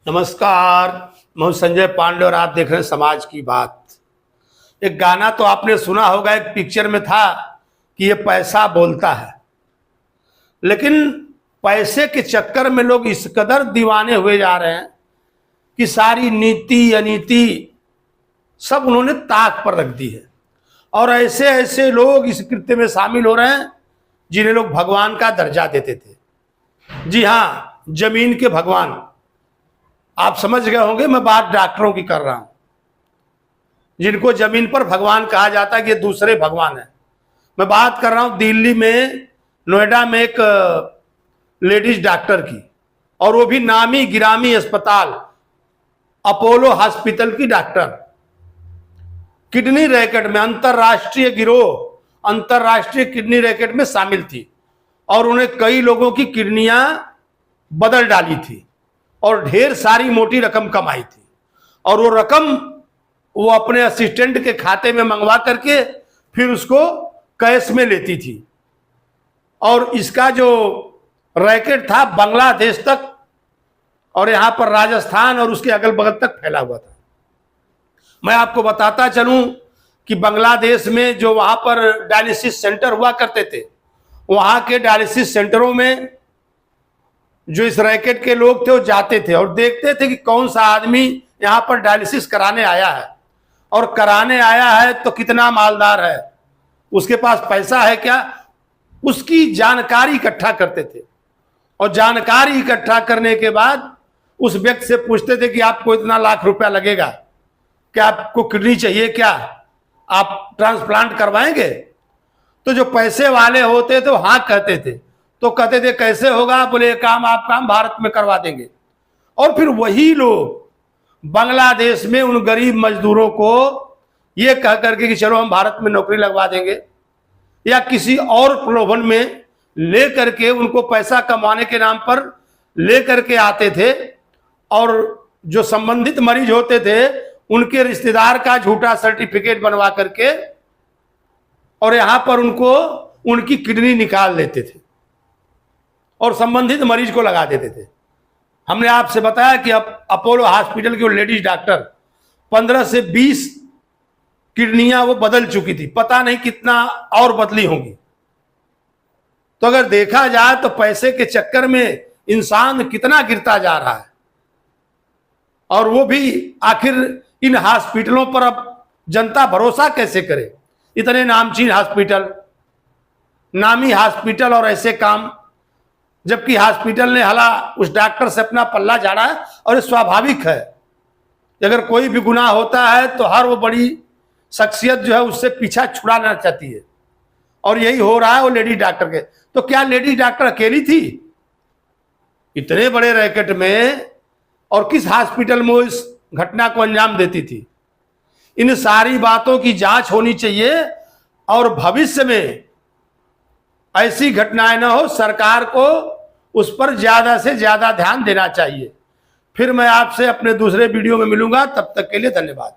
नमस्कार। मैं संजय पांडे और आप देख रहे हैं समाज की बात। एक गाना तो आपने सुना होगा, एक पिक्चर में था कि ये पैसा बोलता है, लेकिन पैसे के चक्कर में लोग इस कदर दीवाने हुए जा रहे हैं कि सारी नीति अनीति सब उन्होंने ताक पर रख दी है। और ऐसे ऐसे लोग इस कृत्य में शामिल हो रहे हैं जिन्हें लोग भगवान का दर्जा देते थे। जी हाँ, जमीन के भगवान। आप समझ गए होंगे मैं बात डॉक्टरों की कर रहा हूं, जिनको जमीन पर भगवान कहा जाता है कि ये दूसरे भगवान है। मैं बात कर रहा हूं दिल्ली में, नोएडा में एक लेडीज डॉक्टर की, और वो भी नामी गिरामी अस्पताल अपोलो हॉस्पिटल की डॉक्टर। किडनी रैकेट में अंतरराष्ट्रीय गिरोह, अंतरराष्ट्रीय किडनी रैकेट में शामिल थी और उन्हें कई लोगों की किडनियां बदल डाली थी और ढेर सारी मोटी रकम कमाई थी। और वो रकम वो अपने असिस्टेंट के खाते में मंगवा करके फिर उसको कैश में लेती थी। और इसका जो रैकेट था बांग्लादेश तक और यहां पर राजस्थान और उसके अगल बगल तक फैला हुआ था। मैं आपको बताता चलूं कि बांग्लादेश में जो वहां पर डायलिसिस सेंटर हुआ करते थे, वहां के डायलिसिस सेंटरों में जो इस रैकेट के लोग थे वो जाते थे और देखते थे कि कौन सा आदमी यहां पर डायलिसिस कराने आया है, और कराने आया है तो कितना मालदार है, उसके पास पैसा है क्या, उसकी जानकारी इकट्ठा करते थे। और जानकारी इकट्ठा करने के बाद उस व्यक्ति से पूछते थे कि आपको इतना लाख रुपया लगेगा, क्या आपको किडनी चाहिए, क्या आप ट्रांसप्लांट करवाएंगे। तो जो पैसे वाले होते थे वो हाँ कहते थे, तो कहते थे कैसे होगा, बोले काम आप काम भारत में करवा देंगे। और फिर वही लोग बांग्लादेश में उन गरीब मजदूरों को ये कह करके कि चलो हम भारत में नौकरी लगवा देंगे, या किसी और प्रलोभन में ले करके उनको पैसा कमाने के नाम पर ले करके आते थे। और जो संबंधित मरीज होते थे उनके रिश्तेदार का झूठा सर्टिफिकेट बनवा करके और यहां पर उनको उनकी किडनी निकाल देते थे और संबंधित मरीज को लगा देते थे। हमने आपसे बताया कि अब अपोलो हॉस्पिटल की वो लेडीज डॉक्टर 15 से 20 किडनियां वो बदल चुकी थी, पता नहीं कितना और बदली होंगी। तो अगर देखा जाए तो पैसे के चक्कर में इंसान कितना गिरता जा रहा है। और वो भी आखिर इन हॉस्पिटलों पर अब जनता भरोसा कैसे करे। इतने नामचीन हॉस्पिटल, नामी हॉस्पिटल, और ऐसे काम, जबकि हॉस्पिटल ने हला उस डॉक्टर से अपना पल्ला झाड़ा है। और ये स्वाभाविक है, अगर कोई भी गुनाह होता है तो हर वो बड़ी शख्सियत जो है उससे पीछा छुड़ाना चाहती है, और यही हो रहा है वो लेडी डॉक्टर के। तो क्या लेडी डॉक्टर अकेली थी इतने बड़े रैकेट में, और किस हॉस्पिटल में वो इस घटना को अंजाम देती थी। इन सारी बातों की जांच होनी चाहिए और भविष्य में ऐसी घटनाएं ना हो, सरकार को उस पर ज्यादा से ज्यादा ध्यान देना चाहिए। फिर मैं आपसे अपने दूसरे वीडियो में मिलूंगा, तब तक के लिए धन्यवाद।